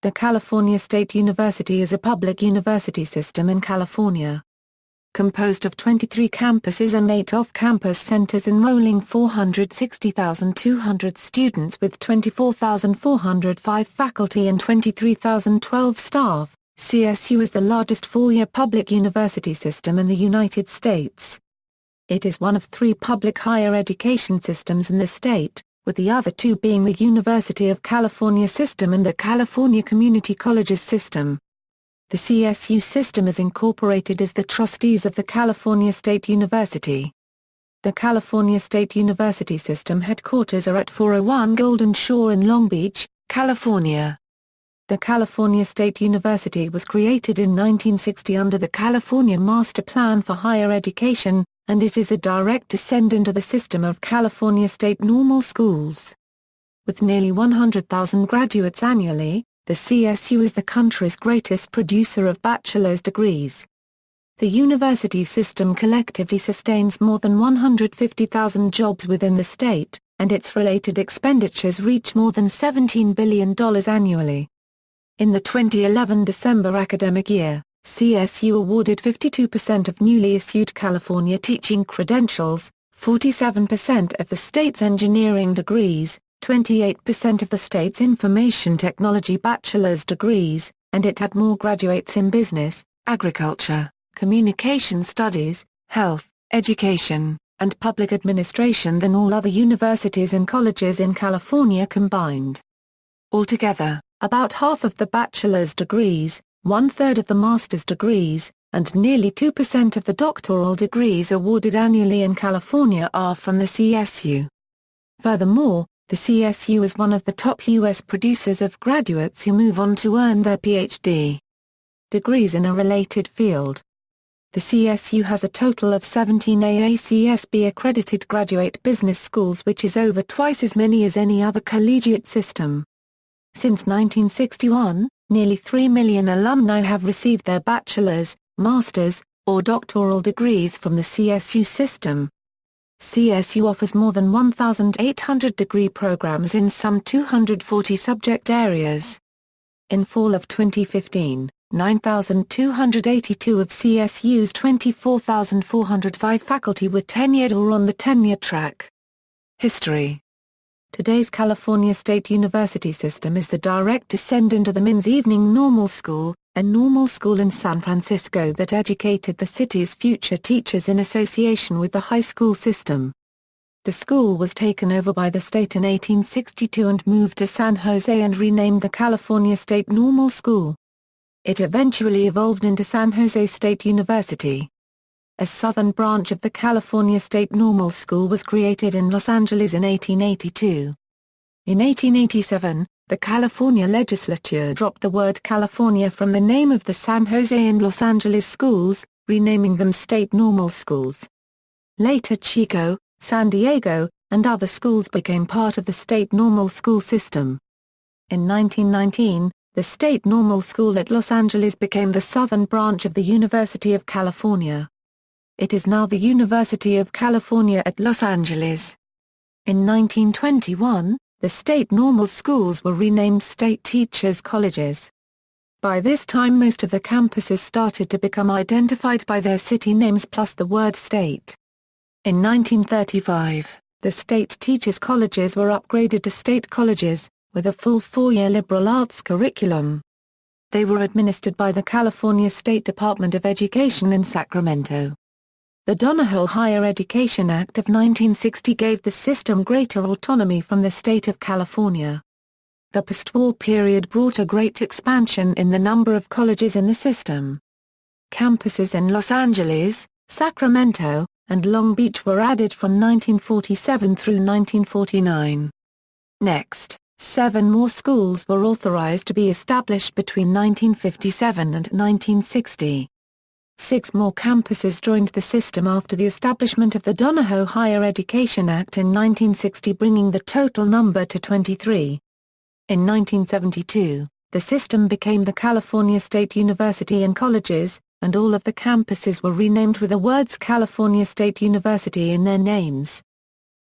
The California State University is a public university system in California. Composed of 23 campuses and 8 off-campus centers enrolling 460,200 students with 24,405 faculty and 23,012 staff, CSU is the largest four-year public university system in the United States. It is one of 3 public higher education systems in the state, with the other 2 being the University of California System and the California Community Colleges System. The CSU System is incorporated as the Trustees of the California State University. The California State University System headquarters are at 401 Golden Shore in Long Beach, California. The California State University was created in 1960 under the California Master Plan for Higher Education, and it is a direct descendant of the system of California state normal schools. With nearly 100,000 graduates annually, the CSU is the country's greatest producer of bachelor's degrees. The university system collectively sustains more than 150,000 jobs within the state, and its related expenditures reach more than $17 billion annually. In the 2011 December academic year, CSU awarded 52% of newly issued California teaching credentials, 47% of the state's engineering degrees, 28% of the state's information technology bachelor's degrees, and it had more graduates in business, agriculture, communication studies, health, education, and public administration than all other universities and colleges in California combined. Altogether, about half of the bachelor's degrees, 1/3 of the master's degrees, and nearly 2% of the doctoral degrees awarded annually in California are from the CSU. Furthermore, the CSU is one of the top U.S. producers of graduates who move on to earn their Ph.D. degrees in a related field. The CSU has a total of 17 AACSB accredited graduate business schools, which is over twice as many as any other collegiate system. Since 1961, nearly 3 million alumni have received their bachelor's, master's, or doctoral degrees from the CSU system. CSU offers more than 1,800 degree programs in some 240 subject areas. In fall of 2015, 9,282 of CSU's 24,405 faculty were tenured or on the tenure track. History. Today's California State University system is the direct descendant of the Men's Evening Normal School, a normal school in San Francisco that educated the city's future teachers in association with the high school system. The school was taken over by the state in 1862 and moved to San Jose and renamed the California State Normal School. It eventually evolved into San Jose State University. A southern branch of the California State Normal School was created in Los Angeles in 1882. In 1887, the California legislature dropped the word California from the name of the San Jose and Los Angeles schools, renaming them State Normal Schools. Later Chico, San Diego, and other schools became part of the State Normal School system. In 1919, the State Normal School at Los Angeles became the southern branch of the University of California. It is now the University of California at Los Angeles. In 1921, the state normal schools were renamed State Teachers Colleges. By this time most of the campuses started to become identified by their city names plus the word state. In 1935, the State Teachers Colleges were upgraded to state colleges, with a full 4-year liberal arts curriculum. They were administered by the California State Department of Education in Sacramento. The Donahoe Higher Education Act of 1960 gave the system greater autonomy from the state of California. The post-war period brought a great expansion in the number of colleges in the system. Campuses in Los Angeles, Sacramento, and Long Beach were added from 1947 through 1949. Next, 7 more schools were authorized to be established between 1957 and 1960. 6 more campuses joined the system after the establishment of the Donahoe Higher Education Act in 1960, bringing the total number to 23. In 1972, the system became the California State University and Colleges, and all of the campuses were renamed with the words California State University in their names.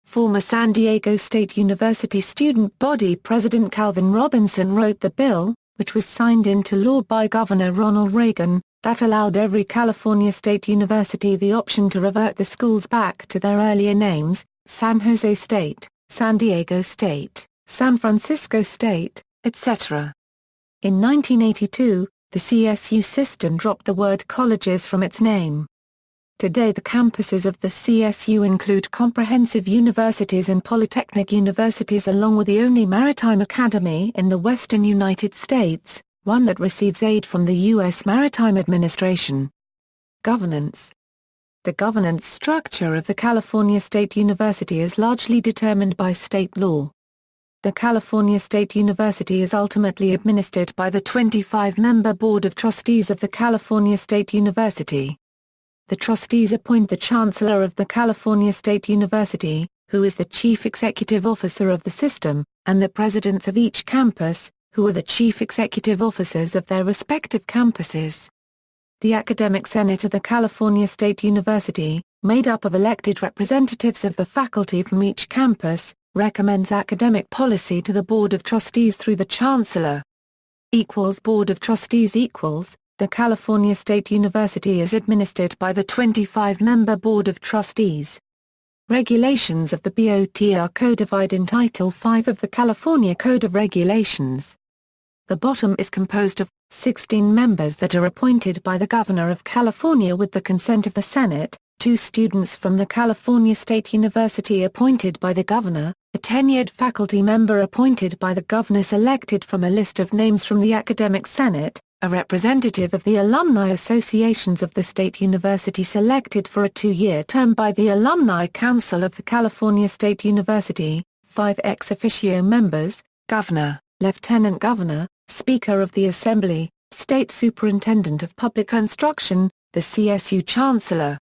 Former San Diego State University student body president Calvin Robinson wrote the bill, which was signed into law by Governor Ronald Reagan, that allowed every California state university the option to revert the schools back to their earlier names: San Jose State, San Diego State, San Francisco State, etc. In 1982, the CSU system dropped the word colleges from its name. Today the campuses of the CSU include comprehensive universities and polytechnic universities, along with the only maritime academy in the western United States, one that receives aid from the U.S. Maritime Administration. Governance. The governance structure of the California State University is largely determined by state law. The California State University is ultimately administered by the 25-member Board of Trustees of the California State University. The trustees appoint the Chancellor of the California State University, who is the Chief Executive Officer of the system, and the presidents of each campus, who are the Chief Executive Officers of their respective campuses. The Academic Senate of the California State University, made up of elected representatives of the faculty from each campus, recommends academic policy to the Board of Trustees through the Chancellor. Board of Trustees The California State University is administered by the 25-member Board of Trustees. Regulations of the BOT are codified in Title V of the California Code of Regulations. The bottom is composed of 16 members that are appointed by the Governor of California with the consent of the Senate, 2 students from the California State University appointed by the Governor, a tenured faculty member appointed by the Governor selected from a list of names from the Academic Senate, a representative of the alumni associations of the state university selected for a 2-year term by the Alumni Council of the California State University, 5 ex officio members, Governor, Lieutenant Governor, Speaker of the Assembly, State Superintendent of Public Instruction, the CSU Chancellor.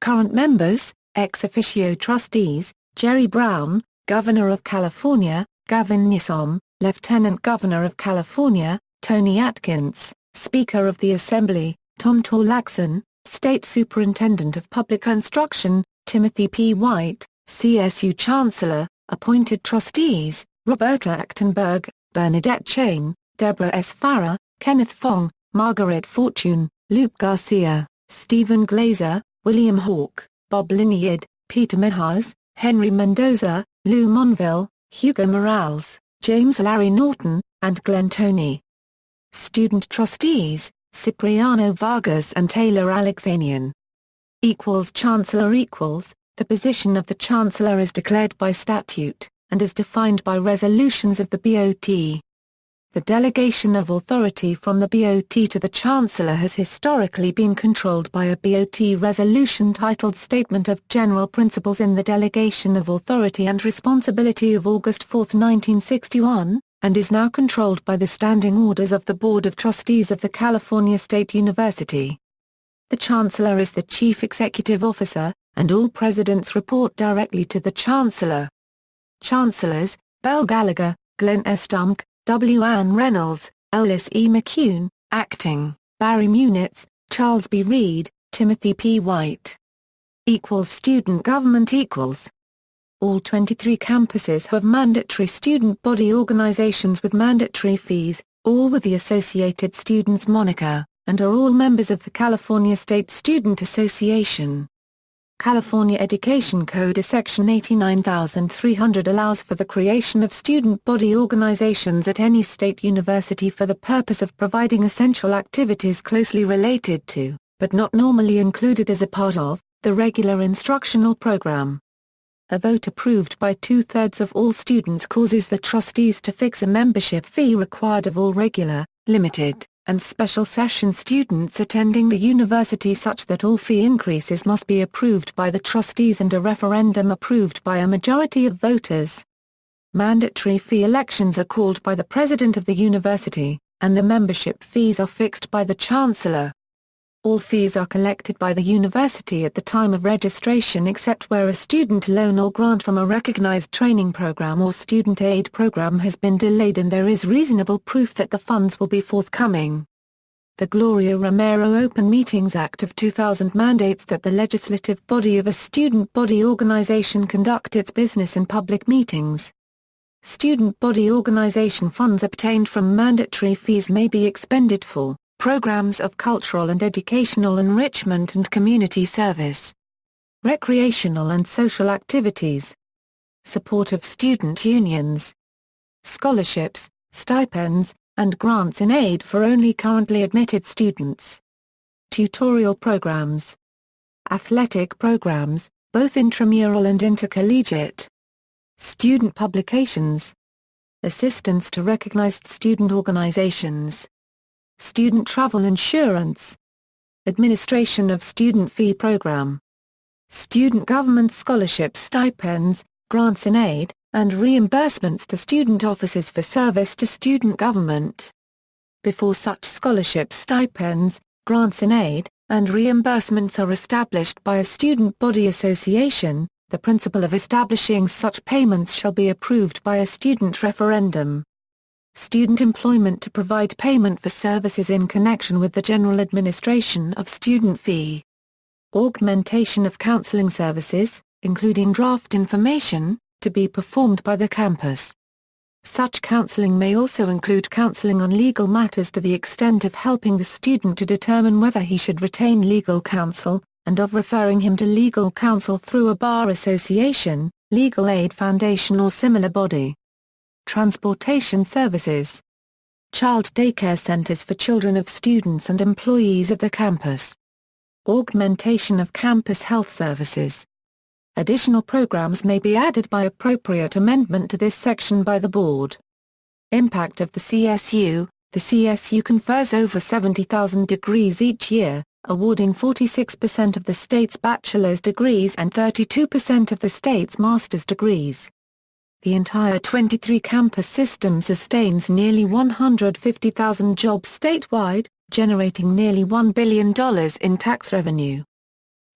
Current members, ex officio trustees, Jerry Brown, Governor of California, Gavin Newsom, Lieutenant Governor of California, Tony Atkins, Speaker of the Assembly, Tom Torlaxon, State Superintendent of Public Instruction, Timothy P. White, CSU Chancellor. Appointed trustees, Roberta Achtenberg, Bernadette Chain, Deborah S. Farrer, Kenneth Fong, Margaret Fortune, Luke Garcia, Stephen Glazer, William Hawke, Bob Lineard, Peter Mejas, Henry Mendoza, Lou Monville, Hugo Morales, James Larry Norton, and Glenn Toney. Student trustees, Cipriano Vargas and Taylor Alexanian. Chancellor The position of the Chancellor is declared by statute, and is defined by resolutions of the BOT. The delegation of authority from the BOT to the Chancellor has historically been controlled by a BOT resolution titled Statement of General Principles in the Delegation of Authority and Responsibility of August 4, 1961, and is now controlled by the standing orders of the Board of Trustees of the California State University. The Chancellor is the Chief Executive Officer, and all presidents report directly to the Chancellor. Chancellors, Bell Gallagher, Glenn S. Dunk, W. Ann Reynolds, Ellis E. McCune, Acting, Barry Munitz, Charles B. Reed, Timothy P. White. Student government All 23 campuses have mandatory student body organizations with mandatory fees, all with the Associated Students moniker, and are all members of the California State Student Association. California Education Code Section 89300 allows for the creation of student body organizations at any state university for the purpose of providing essential activities closely related to, but not normally included as a part of, the regular instructional program. A vote approved by 2/3 of all students causes the trustees to fix a membership fee required of all regular, limited, and special session students attending the university, such that all fee increases must be approved by the trustees and a referendum approved by a majority of voters. Mandatory fee elections are called by the president of the university, and the membership fees are fixed by the chancellor. All fees are collected by the university at the time of registration except where a student loan or grant from a recognized training program or student aid program has been delayed and there is reasonable proof that the funds will be forthcoming. The Gloria Romero Open Meetings Act of 2000 mandates that the legislative body of a student body organization conduct its business in public meetings. Student body organization funds obtained from mandatory fees may be expended for programs of cultural and educational enrichment and community service, recreational and social activities, support of student unions, scholarships, stipends, and grants in aid for only currently admitted students, tutorial programs, athletic programs, both intramural and intercollegiate, student publications, assistance to recognized student organizations, student travel insurance, administration of student fee program, student government scholarships, stipends, grants in aid, and reimbursements to student offices for service to student government. Before such scholarships, stipends, grants in aid, and reimbursements are established by a student body association, the principle of establishing such payments shall be approved by a student referendum. Student employment to provide payment for services in connection with the general administration of student fee. Augmentation of counseling services, including draft information, to be performed by the campus. Such counseling may also include counseling on legal matters to the extent of helping the student to determine whether he should retain legal counsel, and of referring him to legal counsel through a bar association, legal aid foundation or similar body. Transportation services. Child daycare centers for children of students and employees of the campus. Augmentation of campus health services. Additional programs may be added by appropriate amendment to this section by the Board. Impact of the CSU. The CSU confers over 70,000 degrees each year, awarding 46% of the state's bachelor's degrees and 32% of the state's master's degrees. The entire 23 campus system sustains nearly 150,000 jobs statewide, generating nearly $1 billion in tax revenue.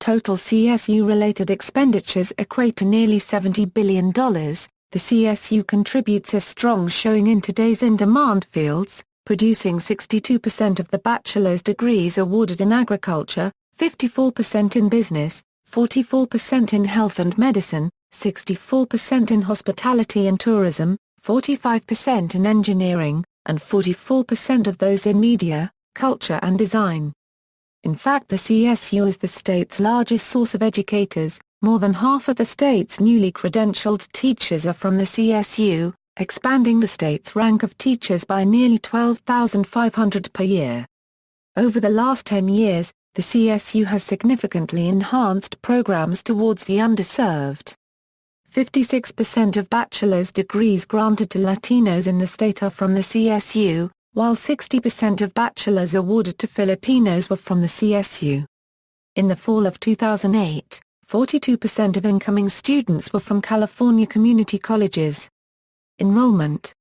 Total CSU-related expenditures equate to nearly $70 billion. The CSU contributes a strong showing in today's in-demand fields, producing 62% of the bachelor's degrees awarded in agriculture, 54% in business, 44% in health and medicine, 64% in hospitality and tourism, 45% in engineering, and 44% of those in media, culture and design. In fact, the CSU is the state's largest source of educators. More than half of the state's newly credentialed teachers are from the CSU, expanding the state's rank of teachers by nearly 12,500 per year. Over the last 10 years, the CSU has significantly enhanced programs towards the underserved. 56% of bachelor's degrees granted to Latinos in the state are from the CSU, while 60% of bachelors awarded to Filipinos were from the CSU. In the fall of 2008, 42% of incoming students were from California community colleges. Enrollment,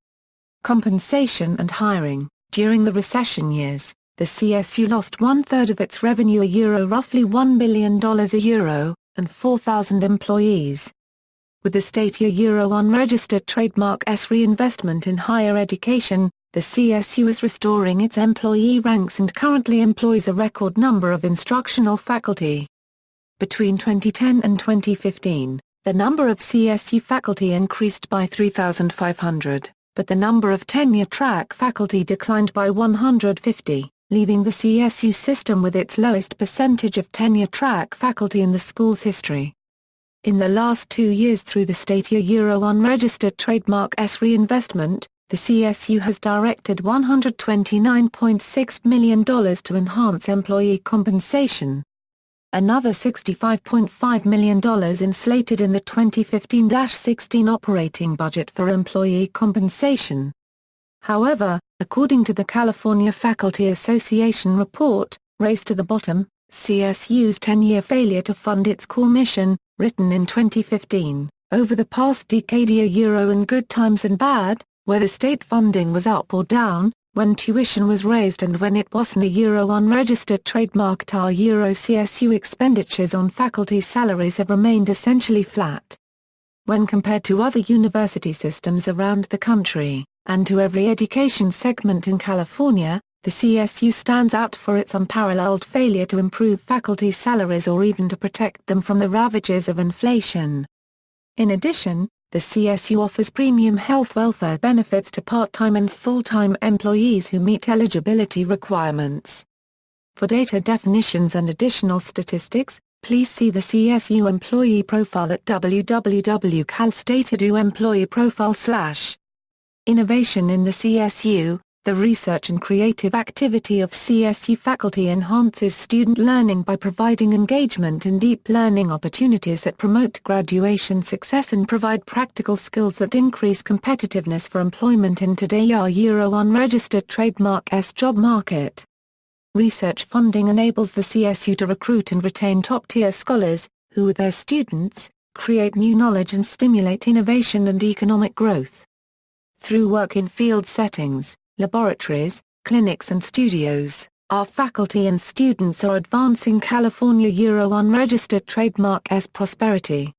compensation and hiring. During the recession years, the CSU lost one-third of its revenue roughly $1 billion and 4,000 employees. With the state unregistered trademark S reinvestment in higher education, the CSU is restoring its employee ranks and currently employs a record number of instructional faculty. Between 2010 and 2015, the number of CSU faculty increased by 3,500, but the number of tenure-track faculty declined by 150, leaving the CSU system with its lowest percentage of tenure-track faculty in the school's history. In the last 2 years through the state unregistered trademark S reinvestment, the CSU has directed $129.6 million to enhance employee compensation. Another $65.5 million slated in the 2015-16 operating budget for employee compensation. However, according to the California Faculty Association report, Race to the Bottom, CSU's 10-year failure to fund its core mission, written in 2015, over the past decade in good times and bad, whether state funding was up or down, when tuition was raised and when it wasn't unregistered trademarked our CSU expenditures on faculty salaries have remained essentially flat. When compared to other university systems around the country, and to every education segment in California, the CSU stands out for its unparalleled failure to improve faculty salaries or even to protect them from the ravages of inflation. In addition, The CSU offers premium health welfare benefits to part-time and full-time employees who meet eligibility requirements. For data definitions and additional statistics, please see the CSU employee profile at www.calstate.edu/employee-profile/. Innovation in the CSU. The research and creative activity of CSU faculty enhances student learning by providing engagement and deep learning opportunities that promote graduation success and provide practical skills that increase competitiveness for employment in today's unregistered trademark's job market. Research funding enables the CSU to recruit and retain top-tier scholars, who with their students, create new knowledge and stimulate innovation and economic growth. Through work in field settings, laboratories, clinics and studios, our faculty and students are advancing California unregistered trademark's prosperity.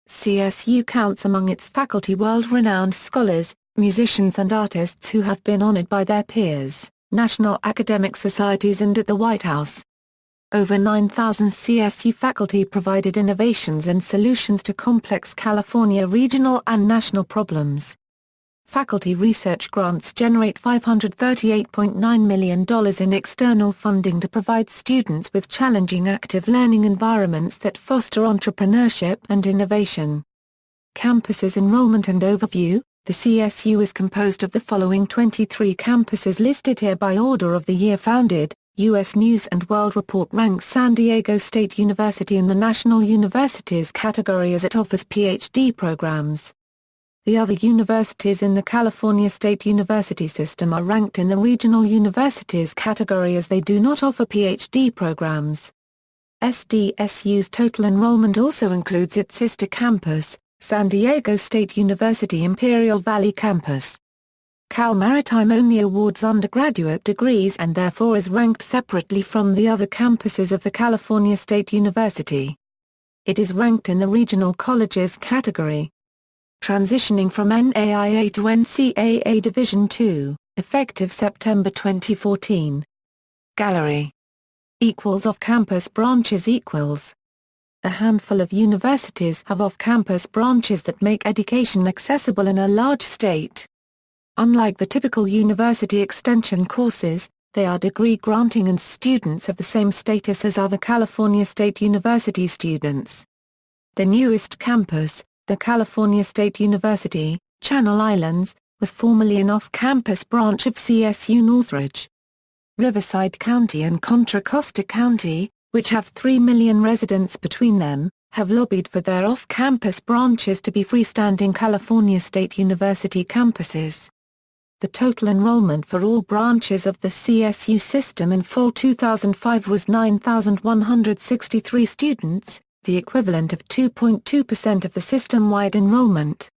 CSU counts among its faculty world-renowned scholars, musicians and artists who have been honored by their peers, national academic societies and at the White House. Over 9,000 CSU faculty provided innovations and solutions to complex California regional and national problems. Faculty research grants generate $538.9 million in external funding to provide students with challenging active learning environments that foster entrepreneurship and innovation. Campuses enrollment and overview. The CSU is composed of the following 23 campuses listed here by order of the year founded. U.S. News & World Report ranks San Diego State University in the National Universities category as it offers PhD programs. The other universities in the California State University system are ranked in the Regional Universities category as they do not offer PhD programs. SDSU's total enrollment also includes its sister campus, San Diego State University Imperial Valley Campus. Cal Maritime only awards undergraduate degrees and therefore is ranked separately from the other campuses of the California State University. It is ranked in the Regional Colleges category. Transitioning from NAIA to NCAA Division II, effective September 2014. Gallery. Off-campus branches. A handful of universities have off-campus branches that make education accessible in a large state. Unlike the typical university extension courses, they are degree-granting and students have the same status as other California State University students. The newest campus, the California State University, Channel Islands, was formerly an off-campus branch of CSU Northridge. Riverside County and Contra Costa County, which have 3 million residents between them, have lobbied for their off-campus branches to be freestanding California State University campuses. The total enrollment for all branches of the CSU system in fall 2005 was 9,163 students, the equivalent of 2.2% of the system-wide enrollment.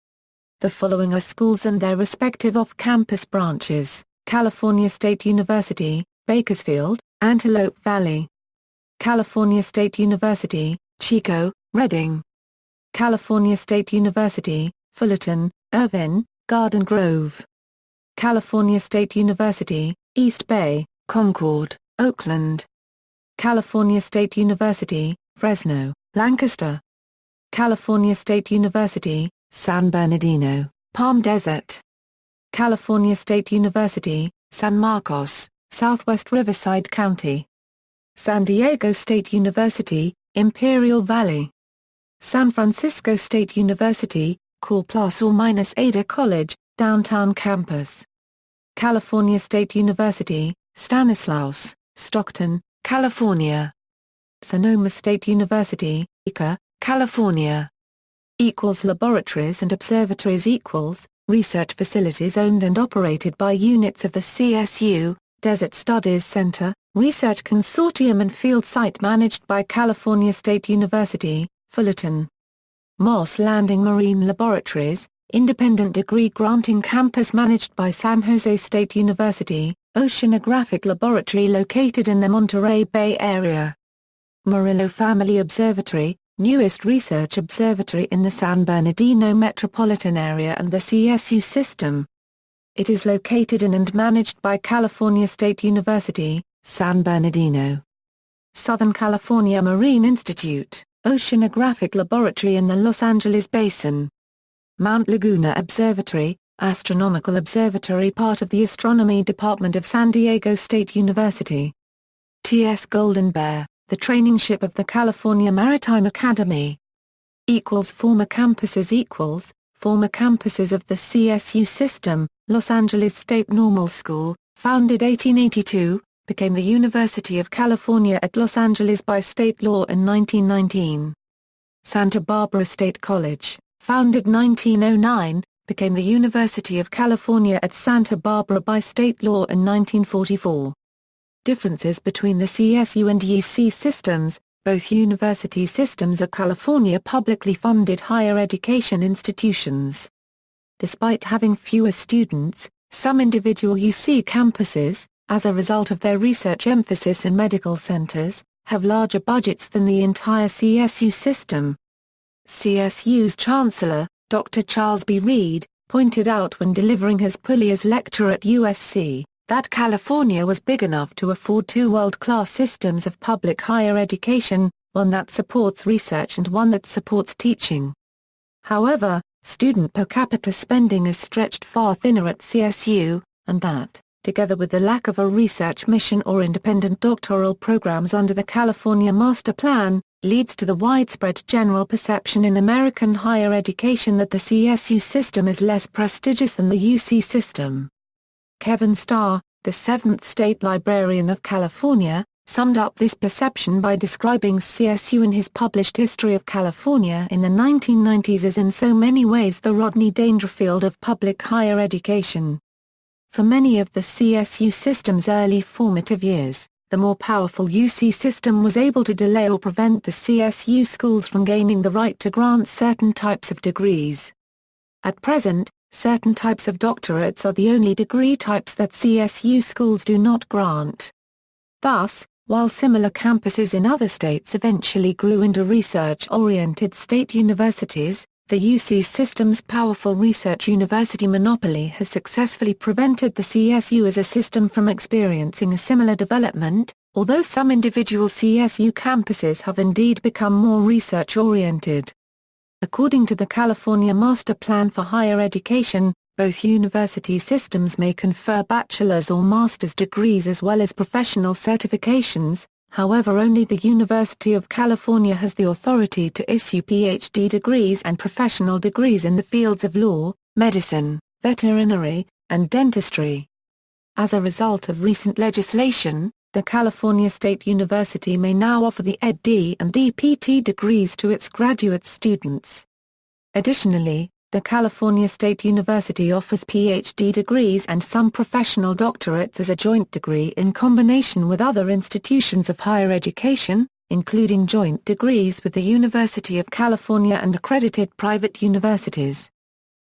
The following are schools and their respective off-campus branches: California State University, Bakersfield, Antelope Valley. California State University, Chico, Redding. California State University, Fullerton, Irvine, Garden Grove. California State University, East Bay, Concord, Oakland. California State University, Fresno, Lancaster. California State University, San Bernardino, Palm Desert. California State University, San Marcos, Southwest Riverside County. San Diego State University, Imperial Valley. San Francisco State University, Core Plus or minus Ada College, Downtown Campus. California State University, Stanislaus, Stockton, California. Sonoma State University, Ica, California. Laboratories and observatories. Research facilities owned and operated by units of the CSU, Desert Studies Center, Research Consortium and Field Site managed by California State University, Fullerton. Moss Landing Marine Laboratories, independent degree-granting campus managed by San Jose State University, Oceanographic Laboratory located in the Monterey Bay Area. Murillo Family Observatory, newest research observatory in the San Bernardino metropolitan area and the CSU system. It is located in and managed by California State University, San Bernardino. Southern California Marine Institute, Oceanographic Laboratory in the Los Angeles Basin. Mount Laguna Observatory, astronomical observatory part of the astronomy department of San Diego State University. T.S. Golden Bear, the training ship of the California Maritime Academy. Former campuses former campuses of the CSU System, Los Angeles State Normal School, founded 1882, became the University of California at Los Angeles by state law in 1919. Santa Barbara State College, founded 1909, became the University of California at Santa Barbara by state law in 1944. Differences between the CSU and UC systems. Both university systems are California publicly funded higher education institutions. Despite having fewer students, some individual UC campuses, as a result of their research emphasis in medical centers, have larger budgets than the entire CSU system. CSU's Chancellor, Dr. Charles B. Reed, pointed out when delivering his Pullia's lecture at USC, that California was big enough to afford two world-class systems of public higher education, one that supports research and one that supports teaching. However, student per capita spending is stretched far thinner at CSU, and that, together with the lack of a research mission or independent doctoral programs under the California Master Plan, leads to the widespread general perception in American higher education that the CSU system is less prestigious than the UC system. Kevin Starr, the 7th State Librarian of California, summed up this perception by describing CSU in his published History of California in the 1990s as in so many ways the Rodney Dangerfield of public higher education. For many of the CSU system's early formative years, the more powerful UC system was able to delay or prevent the CSU schools from gaining the right to grant certain types of degrees. At present, certain types of doctorates are the only degree types that CSU schools do not grant. Thus, while similar campuses in other states eventually grew into research-oriented state universities, the UC system's powerful research university monopoly has successfully prevented the CSU as a system from experiencing a similar development, although some individual CSU campuses have indeed become more research-oriented. According to the California Master Plan for Higher Education, both university systems may confer bachelor's or master's degrees as well as professional certifications, however only the University of California has the authority to issue PhD degrees and professional degrees in the fields of law, medicine, veterinary, and dentistry. As a result of recent legislation, the California State University may now offer the Ed.D. and DPT degrees to its graduate students. Additionally, the California State University offers PhD degrees and some professional doctorates as a joint degree in combination with other institutions of higher education, including joint degrees with the University of California and accredited private universities.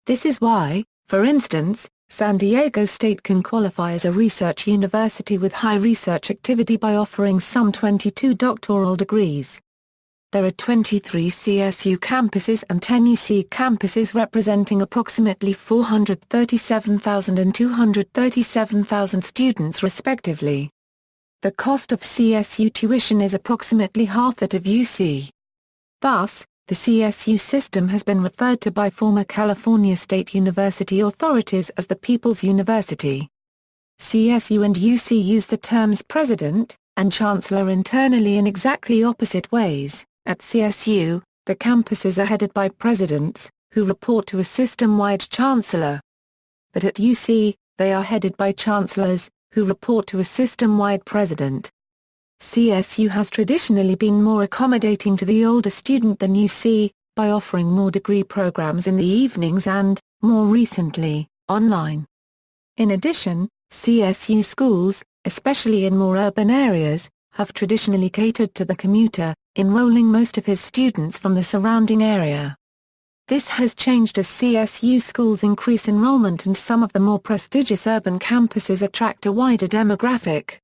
This is why, for instance, San Diego State can qualify as a research university with high research activity by offering some 22 doctoral degrees. There are 23 CSU campuses and 10 UC campuses representing approximately 437,000 and 237,000 students respectively. The cost of CSU tuition is approximately half that of UC. Thus, the CSU system has been referred to by former California State University authorities as the People's University. CSU and UC use the terms president and chancellor internally in exactly opposite ways. At CSU, the campuses are headed by presidents, who report to a system-wide chancellor. But at UC, they are headed by chancellors, who report to a system-wide president. CSU has traditionally been more accommodating to the older student than UC, by offering more degree programs in the evenings and, more recently, online. In addition, CSU schools, especially in more urban areas, have traditionally catered to the commuter, enrolling most of his students from the surrounding area. This has changed as CSU schools increase enrollment and some of the more prestigious urban campuses attract a wider demographic.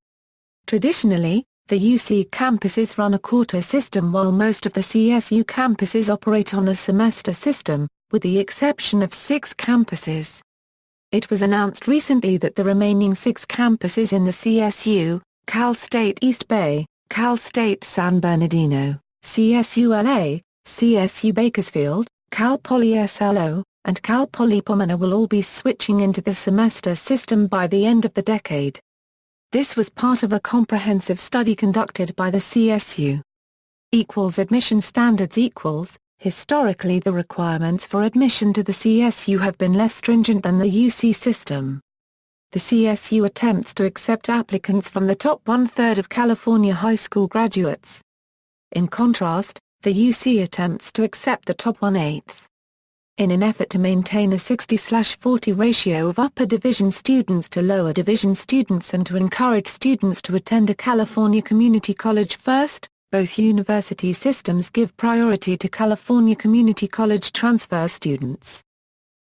Traditionally, the UC campuses run a quarter system while most of the CSU campuses operate on a semester system, with the exception of 6 campuses. It was announced recently that the remaining 6 campuses in the CSU, Cal State East Bay, Cal State San Bernardino, CSU LA, CSU Bakersfield, Cal Poly SLO, and Cal Poly Pomona will all be switching into the semester system by the end of the decade. This was part of a comprehensive study conducted by the CSU. Admission standards historically the requirements for admission to the CSU have been less stringent than the UC system. The CSU attempts to accept applicants from the top one-third of California high school graduates. In contrast, the UC attempts to accept the top one-eighth. In an effort to maintain a 60/40 ratio of upper division students to lower division students and to encourage students to attend a California community college first, both university systems give priority to California community college transfer students.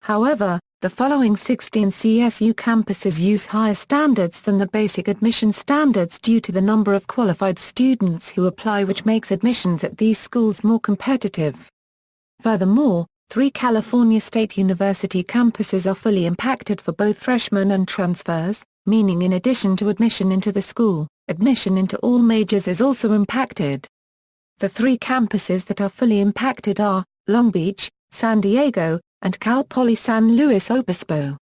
However, the following 16 CSU campuses use higher standards than the basic admission standards due to the number of qualified students who apply, which makes admissions at these schools more competitive. Furthermore, 3 California State University campuses are fully impacted for both freshmen and transfers, meaning in addition to admission into the school, admission into all majors is also impacted. The 3 campuses that are fully impacted are Long Beach, San Diego, and Cal Poly San Luis Obispo.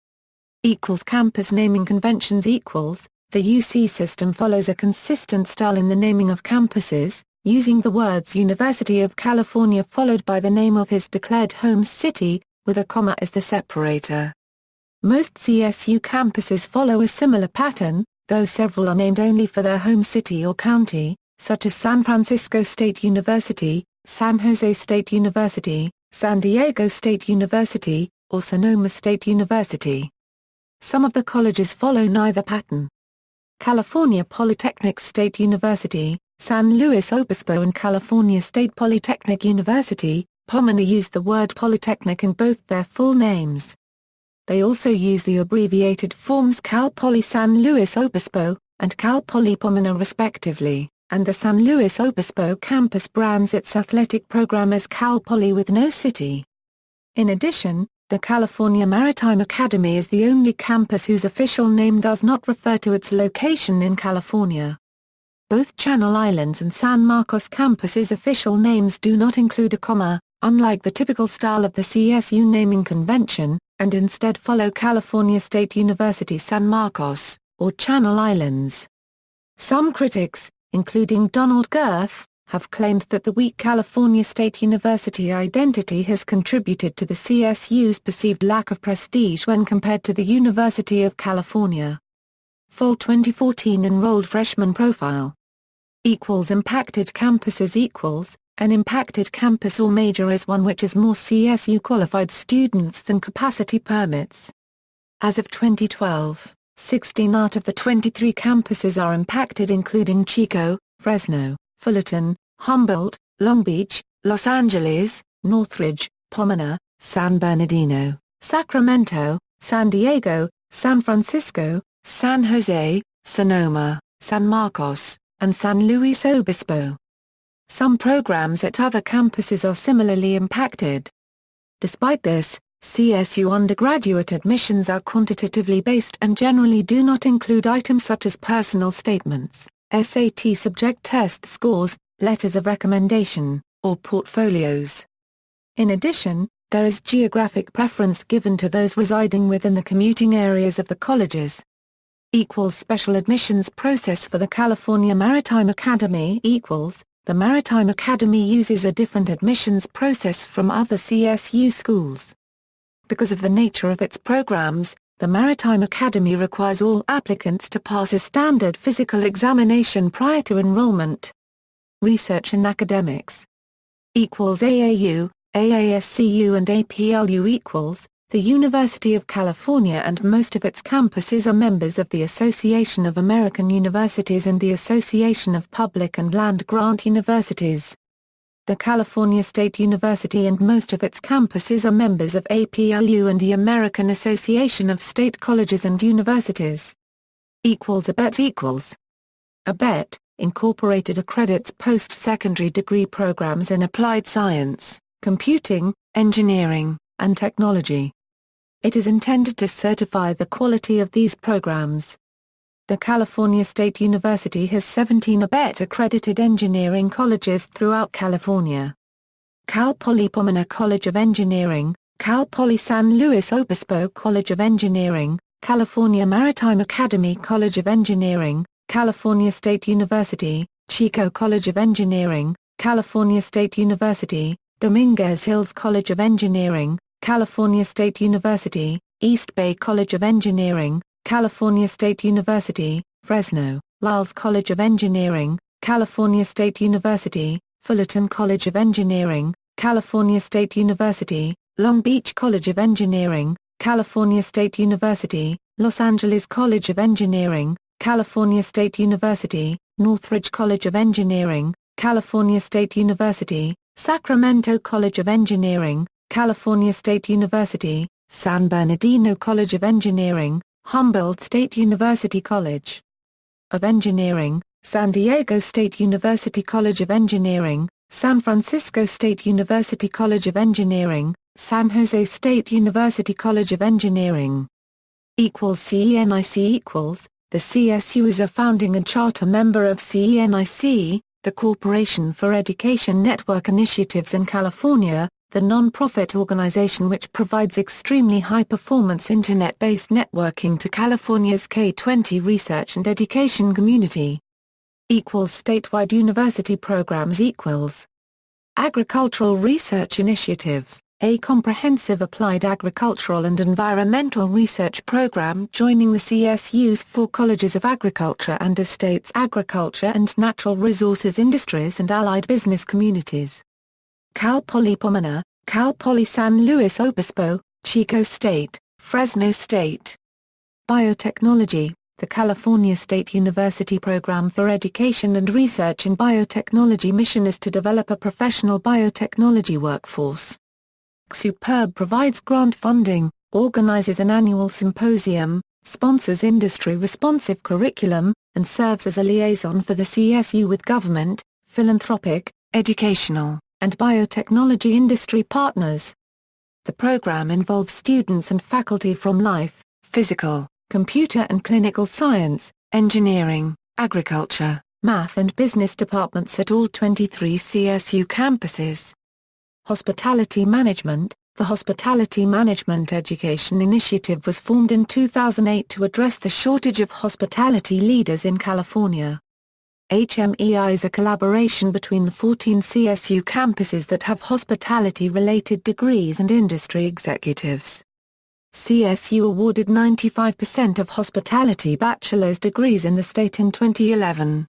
Campus naming conventions The UC system follows a consistent style in the naming of campuses, using the words University of California followed by the name of his declared home city, with a comma as the separator. Most CSU campuses follow a similar pattern, though several are named only for their home city or county, such as San Francisco State University, San Jose State University, San Diego State University, or Sonoma State University. Some of the colleges follow neither pattern. California Polytechnic State University, San Luis Obispo and California State Polytechnic University, Pomona use the word Polytechnic in both their full names. They also use the abbreviated forms Cal Poly San Luis Obispo, and Cal Poly Pomona respectively, and the San Luis Obispo campus brands its athletic program as Cal Poly with no city. In addition, the California Maritime Academy is the only campus whose official name does not refer to its location in California. Both Channel Islands and San Marcos campuses' official names do not include a comma, unlike the typical style of the CSU naming convention, and instead follow California State University San Marcos, or Channel Islands. Some critics, including Donald Girth, have claimed that the weak California State University identity has contributed to the CSU's perceived lack of prestige when compared to the University of California. Fall 2014 Enrolled Freshman Profile Impacted campuses An impacted campus or major is one which has more CSU qualified students than capacity permits. As of 2012, 16 out of the 23 campuses are impacted, including Chico, Fresno, Fullerton, Humboldt, Long Beach, Los Angeles, Northridge, Pomona, San Bernardino, Sacramento, San Diego, San Francisco, San Jose, Sonoma, San Marcos, and San Luis Obispo. Some programs at other campuses are similarly impacted. Despite this, CSU undergraduate admissions are quantitatively based and generally do not include items such as personal statements, SAT subject test scores, letters of recommendation, or portfolios. In addition, there is geographic preference given to those residing within the commuting areas of the colleges. Special admissions process for the California Maritime Academy The Maritime Academy uses a different admissions process from other CSU schools. Because of the nature of its programs, the Maritime Academy requires all applicants to pass a standard physical examination prior to enrollment. Research and academics AAU, AASCU and APLU The University of California and most of its campuses are members of the Association of American Universities and the Association of Public and Land-Grant Universities. The California State University and most of its campuses are members of APLU and the American Association of State Colleges and Universities. ABET ABET, Incorporated accredits post-secondary degree programs in applied science, computing, engineering, and technology. It is intended to certify the quality of these programs. The California State University has 17 ABET accredited engineering colleges throughout California. Cal Poly Pomona College of Engineering, Cal Poly San Luis Obispo College of Engineering, California Maritime Academy College of Engineering, California State University, Chico College of Engineering, California State University, Dominguez Hills College of Engineering, California State University, East Bay College of Engineering, California State University, Fresno, Lyles College of Engineering, California State University, Fullerton College of Engineering, California State University, Long Beach College of Engineering, California State University, Los Angeles College of Engineering, California State University, Northridge College of Engineering, California State University, Sacramento College of Engineering, California State University, San Bernardino College of Engineering, Humboldt State University College of Engineering, San Diego State University College of Engineering, San Francisco State University College of Engineering, San Jose State University College of Engineering. CENIC. The CSU is a founding and charter member of CENIC, the Corporation for Education Network Initiatives in California, the non-profit organization which provides extremely high-performance internet-based networking to California's K-20 research and education community. Statewide university programs. Agricultural Research Initiative, a comprehensive applied agricultural and environmental research program joining the CSU's 4 colleges of agriculture and estates agriculture and natural resources industries and allied business communities. Cal Poly Pomona, Cal Poly San Luis Obispo, Chico State, Fresno State. Biotechnology, the California State University Program for Education and Research in Biotechnology mission is to develop a professional biotechnology workforce. Csu provides grant funding, organizes an annual symposium, sponsors industry-responsive curriculum, and serves as a liaison for the CSU with government, philanthropic, educational, and biotechnology industry partners. The program involves students and faculty from life, physical, computer and clinical science, engineering, agriculture, math and business departments at all 23 CSU campuses. Hospitality Management. The Hospitality Management Education Initiative was formed in 2008 to address the shortage of hospitality leaders in California. HMEI is a collaboration between the 14 CSU campuses that have hospitality-related degrees and industry executives. CSU awarded 95% of hospitality bachelor's degrees in the state in 2011.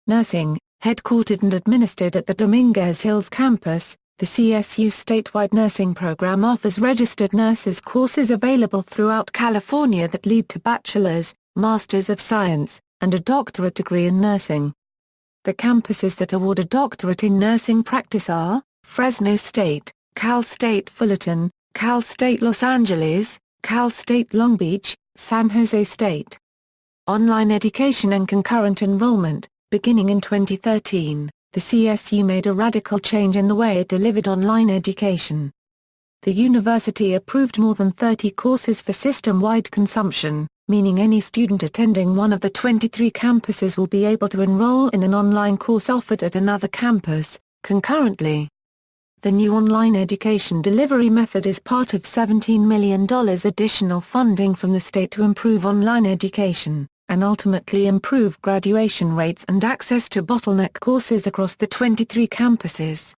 Nursing, headquartered and administered at the Dominguez Hills campus, the CSU Statewide Nursing program offers registered nurses courses available throughout California that lead to bachelor's, master's of science, and a doctorate degree in nursing. The campuses that award a doctorate in nursing practice are Fresno State, Cal State Fullerton, Cal State Los Angeles, Cal State Long Beach, San Jose State. Online education and concurrent enrollment. Beginning in 2013, the CSU made a radical change in the way it delivered online education. The university approved more than 30 courses for system-wide consumption, meaning any student attending one of the 23 campuses will be able to enroll in an online course offered at another campus, concurrently. The new online education delivery method is part of $17 million additional funding from the state to improve online education, and ultimately improve graduation rates and access to bottleneck courses across the 23 campuses.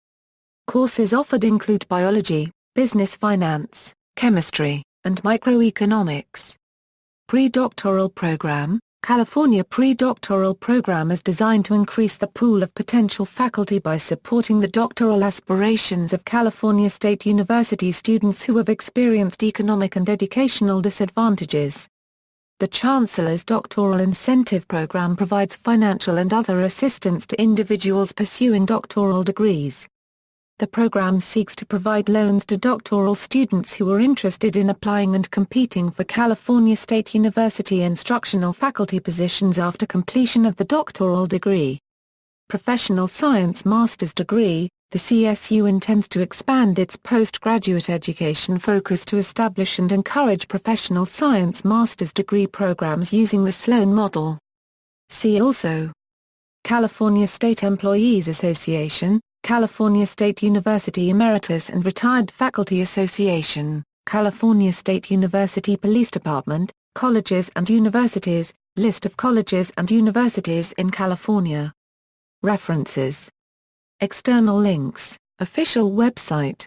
Courses offered include biology, business finance, chemistry, and microeconomics. Pre-doctoral program. California pre-doctoral program is designed to increase the pool of potential faculty by supporting the doctoral aspirations of California State University students who have experienced economic and educational disadvantages. The Chancellor's Doctoral Incentive Program provides financial and other assistance to individuals pursuing doctoral degrees. The program seeks to provide loans to doctoral students who are interested in applying and competing for California State University instructional faculty positions after completion of the doctoral degree. Professional Science Master's Degree. The CSU intends to expand its postgraduate education focus to establish and encourage professional science master's degree programs using the Sloan model. See also: California State Employees Association, California State University Emeritus and Retired Faculty Association, California State University Police Department, Colleges and Universities, List of colleges and universities in California. References. External links, official website.